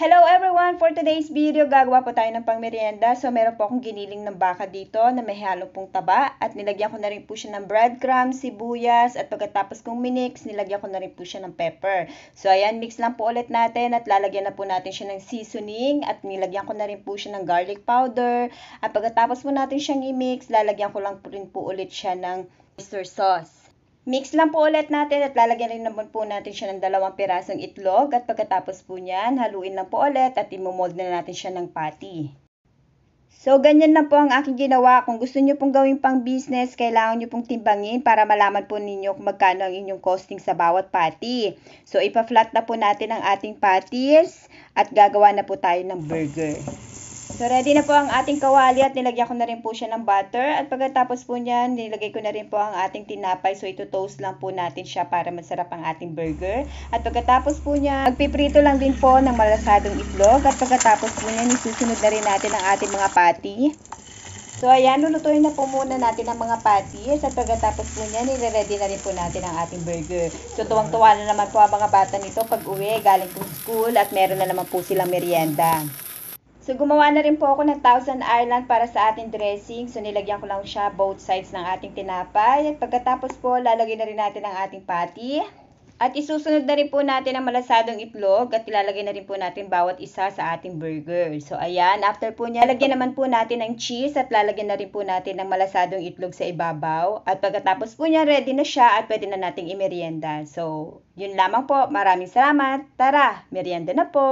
Hello everyone! For today's video, gagawa po tayo ng pangmerienda. So, meron po akong giniling ng baka dito na may halong pong taba. At nilagyan ko na rin po siya ng breadcrumbs, sibuyas. At pagkatapos kong minix, nilagyan ko na rin po siya ng pepper. So, ayan, mix lang po ulit natin. At lalagyan na po natin siya ng seasoning. At nilagyan ko na rin po siya ng garlic powder. At pagkatapos po natin siyang i-mix, lalagyan ko lang po rin po ulit siya ng oyster sauce. Mix lang po ulit natin at lalagyan rin naman po natin siya ng 2 pirasong itlog at pagkatapos po niyan, haluin lang po ulit at imomold na natin siya ng patty. So, ganyan lang po ang aking ginawa. Kung gusto niyo pong gawing pang business, kailangan niyo pong timbangin para malaman po ninyo kung magkano ang inyong costing sa bawat patty. So, ipa-flat na po natin ang ating patties at gagawa na po tayo ng burger. So, ready na po ang ating kawali at nilagyan ko na rin po siya ng butter. At pagkatapos po niyan, nilagay ko na rin po ang ating tinapay. So, ito-toast lang po natin siya para masarap ang ating burger. At pagkatapos po niyan, magpiprito lang din po ng malasadong itlog. At pagkatapos po niyan, isusunod na rin natin ang ating mga patty. So, ayan, lulutuin na po muna natin ang mga patties. At pagkatapos po niyan, nire-ready na rin po natin ang ating burger. So, tuwang-tuwa na naman po ang mga bata nito pag uwi, galing po school at meron na naman po silang merienda. So, gumawa na rin po ako ng Thousand Island para sa ating dressing. So, nilagyan ko lang siya both sides ng ating tinapay. At pagkatapos po, lalagay na rin natin ang ating patty. At isusunod na rin po natin ang malasadong itlog at ilalagay na rin po natin bawat isa sa ating burger. So, ayan. After po niya, lalagyan naman po natin ng cheese at lalagyan na rin po natin ng malasadong itlog sa ibabaw. At pagkatapos po niya, ready na siya at pwede na nating imerienda. So, yun lamang po. Maraming salamat. Tara, merienda na po!